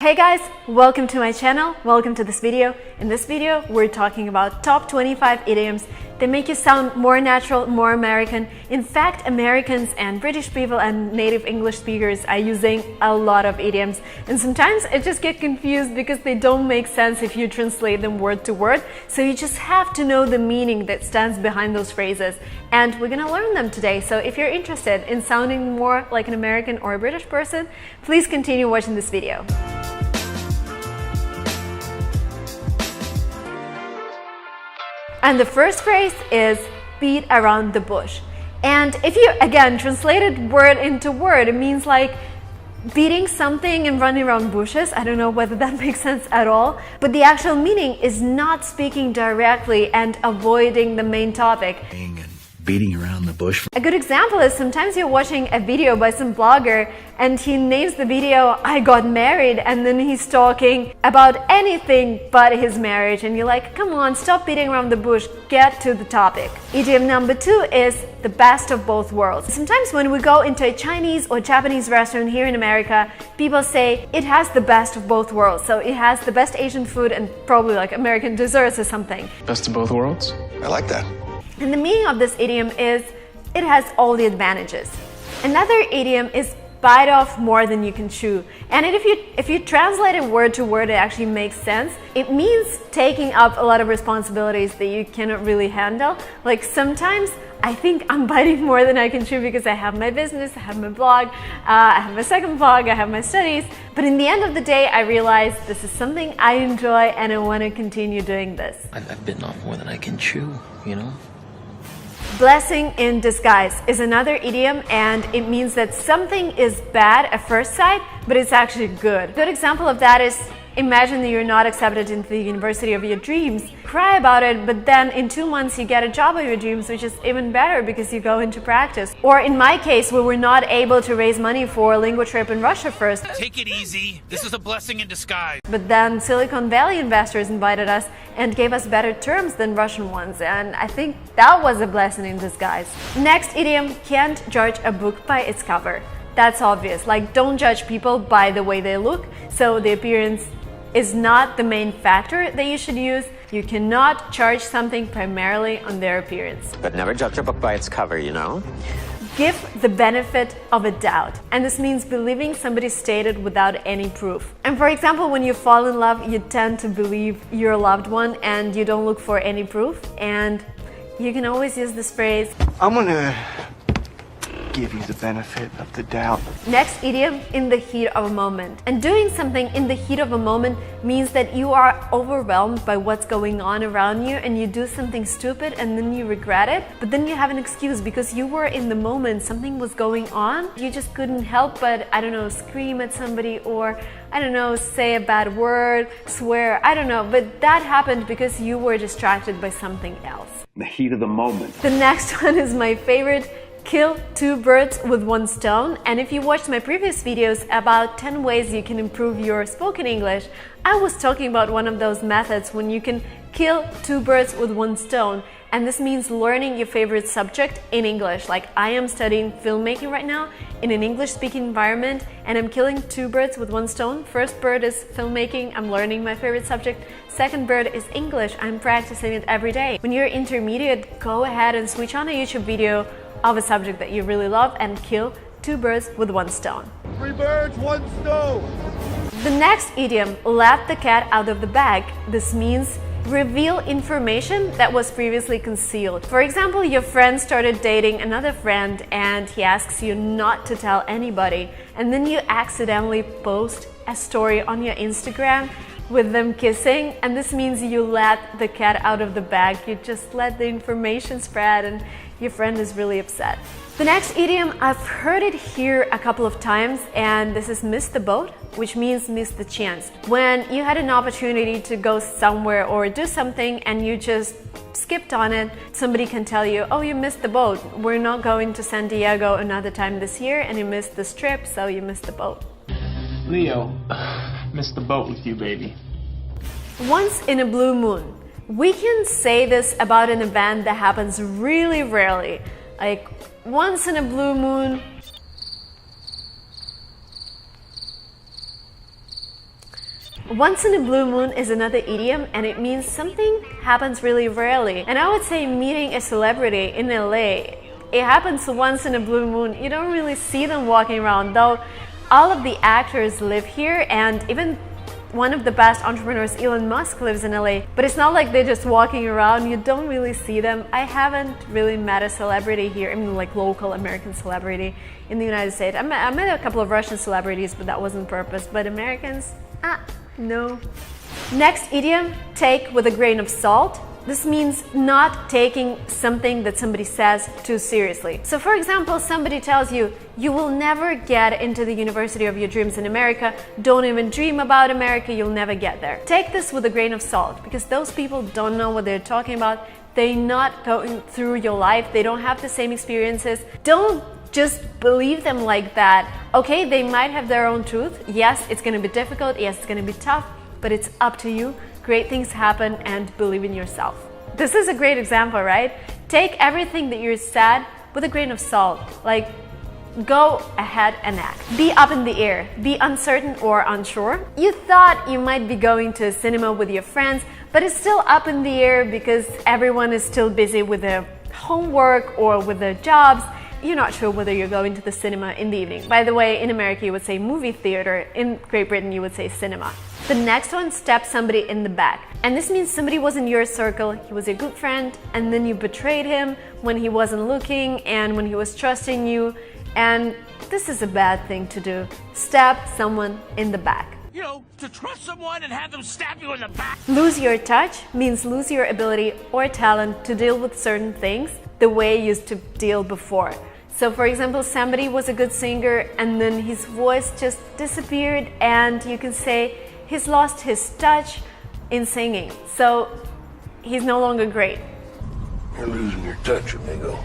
Hey guys, welcome to my channel, welcome to this video. In this video, we're talking about top 25 idioms that make you sound more natural, more American. In fact, Americans and British people and native English speakers are using a lot of idioms. And sometimes I just get confused because they don't make sense if you translate them word to word. So you just have to know the meaning that stands behind those phrases. And we're gonna learn them today. So if you're interested in sounding more like an American or a British person, please continue watching this video. And the first phrase is beat around the bush. And if you, again, translate it word into word, it means like beating something and running around bushes. I don't know whether that makes sense at all. But the actual meaning is not speaking directly and avoiding the main topic. Beating around the bush. A good example is sometimes you're watching a video by some blogger and he names the video "I got married," and then he's talking about anything but his marriage, and you're like, come on, stop beating around the bush, get to the topic. Idiom number 2 is the best of both worlds. Sometimes when we go into a Chinese or Japanese restaurant here in America, people say it has the best of both worlds. So it has the best Asian food and probably like American desserts or something. Best of both worlds? I like that. And the meaning of this idiom is it has all the advantages. Another idiom is bite off more than you can chew. And if you translate it word to word, it actually makes sense. It means taking up a lot of responsibilities that you cannot really handle. Like sometimes I think I'm biting more than I can chew because I have my business, I have my blog, I have my second blog, I have my studies. But in the end of the day, I realize this is something I enjoy and I want to continue doing this. I've bitten off more than I can chew, you know? Blessing in disguise is another idiom, and it means that something is bad at first sight, but it's actually good. A good example of that is imagine that you're not accepted into the university of your dreams. Cry about it, but then in 2 months you get a job of your dreams, which is even better because you go into practice. Or in my case, we were not able to raise money for a lingua trip in Russia first. Take it easy. This is a blessing in disguise. But then Silicon Valley investors invited us and gave us better terms than Russian ones. And I think that was a blessing in disguise. Next idiom, can't judge a book by its cover. That's obvious. Like, don't judge people by the way they look. So the appearance is not the main factor that you should use. You cannot judge something primarily on their appearance. But never judge a book by its cover, you know? Give the benefit of a doubt. And this means believing somebody stated without any proof. And for example, when you fall in love, you tend to believe your loved one and you don't look for any proof. And you can always use this phrase, I'm gonna give you the benefit of the doubt. Next idiom, in the heat of a moment. And doing something in the heat of a moment means that you are overwhelmed by what's going on around you and you do something stupid and then you regret it, but then you have an excuse because you were in the moment, something was going on, you just couldn't help but, I don't know, scream at somebody or, I don't know, say a bad word, swear, I don't know, but that happened because you were distracted by something else. The heat of the moment. The next one is my favorite. Kill 2 birds with 1 stone. And if you watched my previous videos about 10 ways you can improve your spoken English, I was talking about one of those methods when you can kill 2 birds with 1 stone. And this means learning your favorite subject in English. Like I am studying filmmaking right now in an English-speaking environment and I'm killing 2 birds with 1 stone. First bird is filmmaking, I'm learning my favorite subject. Second bird is English, I'm practicing it every day. When you're intermediate, go ahead and switch on a YouTube video of a subject that you really love and kill 2 birds with 1 stone. 3 birds, 1 stone. The next idiom, let the cat out of the bag. This means reveal information that was previously concealed. For example, your friend started dating another friend and he asks you not to tell anybody, and then you accidentally post a story on your Instagram with them kissing, and this means you let the cat out of the bag. You just let the information spread and your friend is really upset. The next idiom, I've heard it here a couple of times, and this is miss the boat, which means miss the chance. When you had an opportunity to go somewhere or do something and you just skipped on it, somebody can tell you, oh, you missed the boat. We're not going to San Diego another time this year and you missed this trip, so you missed the boat. Leo, missed the boat with you, baby. Once in a blue moon. We can say this about an event that happens really rarely. Like once in a blue moon, Once in a blue moon is another idiom, and it means something happens really rarely. And I would say meeting a celebrity in LA, it happens once in a blue moon. You don't really see them walking around, though all of the actors live here, and even one of the best entrepreneurs, Elon Musk, lives in LA. But it's not like they're just walking around. You don't really see them. I haven't really met a celebrity here, I mean like local American celebrity in the United States. I met a couple of Russian celebrities, but that wasn't purpose. But Americans, no. Next idiom, take with a grain of salt. This means not taking something that somebody says too seriously. So for example, somebody tells you, you will never get into the university of your dreams in America, don't even dream about America, you'll never get there. Take this with a grain of salt, because those people don't know what they're talking about. They're not going through your life, they don't have the same experiences. Don't just believe them like that. Okay, they might have their own truth. Yes, it's gonna be difficult, yes, it's gonna be tough, but it's up to you. Great things happen, and believe in yourself. This is a great example, right? Take everything that you're said with a grain of salt. Like, go ahead and act. Be up in the air. Be uncertain or unsure. You thought you might be going to a cinema with your friends, but it's still up in the air because everyone is still busy with their homework or with their jobs. You're not sure whether you're going to the cinema in the evening. By the way, in America you would say movie theater. In Great Britain you would say cinema. The next one, stab somebody in the back. And this means somebody was in your circle, he was your good friend, and then you betrayed him when he wasn't looking and when he was trusting you. And this is a bad thing to do. Stab someone in the back. You know, to trust someone and have them stab you in the back. Lose your touch means lose your ability or talent to deal with certain things the way you used to deal before. So for example, somebody was a good singer and then his voice just disappeared, and you can say he's lost his touch in singing. So he's no longer great. You're losing your touch, amigo.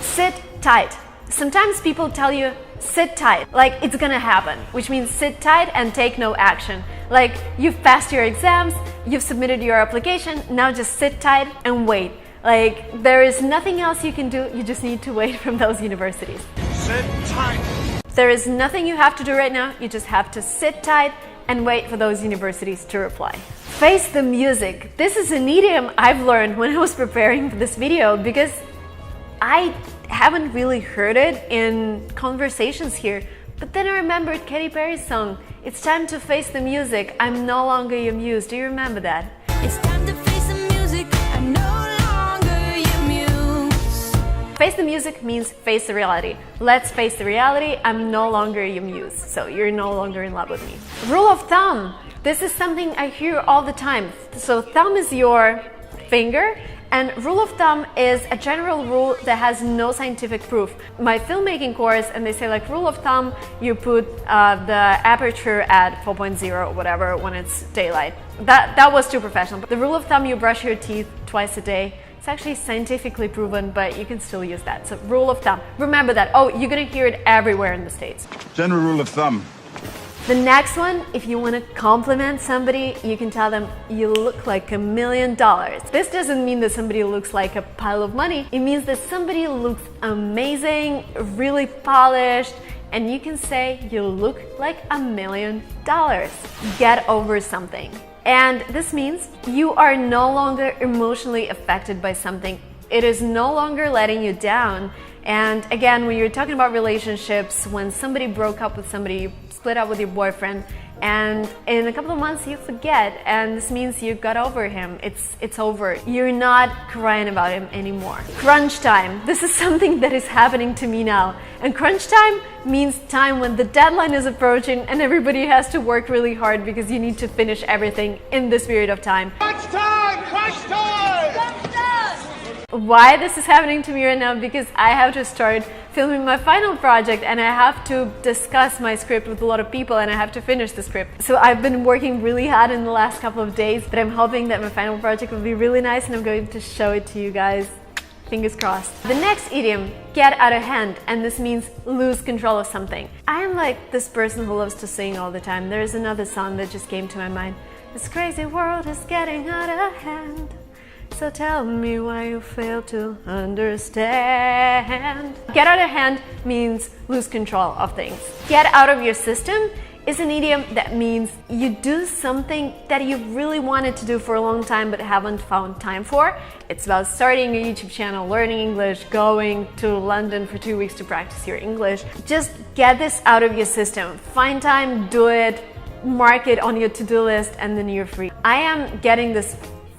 Sit tight. Sometimes people tell you, sit tight, like it's gonna happen, which means sit tight and take no action. Like, you've passed your exams, you've submitted your application, now just sit tight and wait. Like, there is nothing else you can do, you just need to wait from those universities. Sit tight. There is nothing you have to do right now, you just have to sit tight and wait for those universities to reply. Face the music. This is an idiom I've learned when I was preparing for this video, because I haven't really heard it in conversations here. But then I remembered Katy Perry's song, "It's time to face the music, I'm no longer your muse." Do you remember that? It's time to face the music, I'm no longer your muse. Face the music means face the reality. Let's face the reality, I'm no longer your muse. So you're no longer in love with me. Rule of thumb. This is something I hear all the time. So thumb is your finger, and rule of thumb is a general rule that has no scientific proof. My filmmaking course, and they say like rule of thumb, you put the aperture at 4.0 or whatever when it's daylight. That was too professional. But the rule of thumb, you brush your teeth twice a day. It's actually scientifically proven, but you can still use that. So rule of thumb. Remember that. Oh, you're gonna hear it everywhere in the States. General rule of thumb. The next one, if you want to compliment somebody, you can tell them, you look like $1 million. This doesn't mean that somebody looks like a pile of money. It means that somebody looks amazing, really polished, and you can say, you look like $1 million. Get over something. And this means you are no longer emotionally affected by something. It is no longer letting you down. And again, when you're talking about relationships, when somebody broke up with somebody, you split up with your boyfriend, and in a couple of months you forget, and this means you got over him. It's over. You're not crying about him anymore. Crunch time. This is something that is happening to me now. And crunch time means time when the deadline is approaching and everybody has to work really hard because you need to finish everything in this period of time. Crunch time! Crunch time! Why this is happening to me right now? Because I have to start filming my final project, and I have to discuss my script with a lot of people, and I have to finish the script. So I've been working really hard in the last couple of days, but I'm hoping that my final project will be really nice, and I'm going to show it to you guys. Fingers crossed. The next idiom, get out of hand, and this means lose control of something. I am like this person who loves to sing all the time. There's another song that just came to my mind. This crazy world is getting out of hand. So tell me why you fail to understand. Get out of hand means lose control of things. Get out of your system is an idiom that means you do something that you really wanted to do for a long time but haven't found time for. It's about starting a YouTube channel, learning English, going to London for 2 weeks to practice your English. Just get this out of your system. Find time, do it, mark it on your to-do list, and then you're free. I am getting this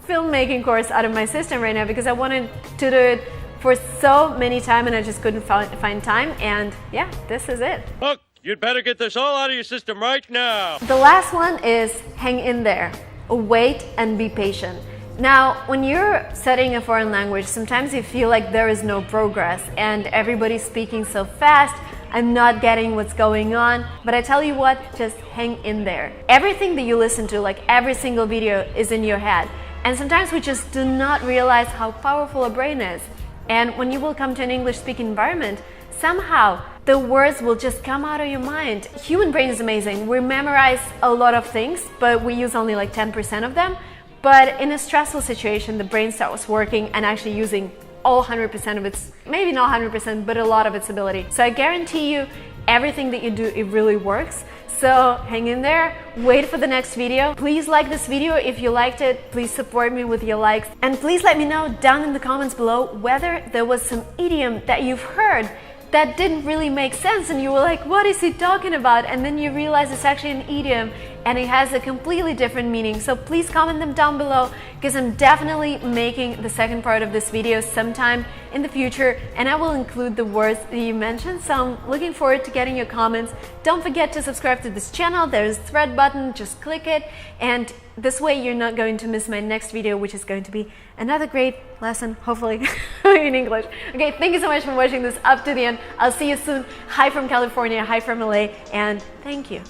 filmmaking course out of my system right now because I wanted to do it for so many times and I just couldn't find time, and yeah, this is it. Look, you'd better get this all out of your system right now. The last one is hang in there, wait and be patient. Now, when you're studying a foreign language, sometimes you feel like there is no progress and everybody's speaking so fast, I'm not getting what's going on, but I tell you what, just hang in there. Everything that you listen to, like every single video, is in your head. And sometimes we just do not realize how powerful a brain is. And when you will come to an English-speaking environment, somehow the words will just come out of your mind. Human brain is amazing. We memorize a lot of things, but we use only like 10% of them. But in a stressful situation, the brain starts working and actually using all 100% of its, maybe not 100%, but a lot of its ability. So I guarantee you, everything that you do, it really works. So hang in there, wait for the next video. Please like this video if you liked it. Please support me with your likes. And please let me know down in the comments below whether there was some idiom that you've heard that didn't really make sense and you were like, what is he talking about? And then you realize it's actually an idiom and it has a completely different meaning. So please comment them down below because I'm definitely making the second part of this video sometime in the future and I will include the words that you mentioned. So I'm looking forward to getting your comments. Don't forget to subscribe to this channel. There's a thread button, just click it, and this way you're not going to miss my next video, which is going to be another great lesson, hopefully, in English. Okay, thank you so much for watching this up to the end. I'll see you soon. Hi from California, hi from LA, and thank you.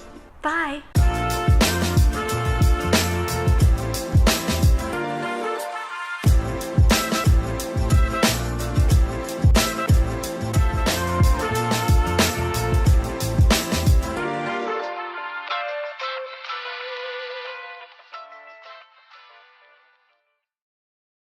Bye.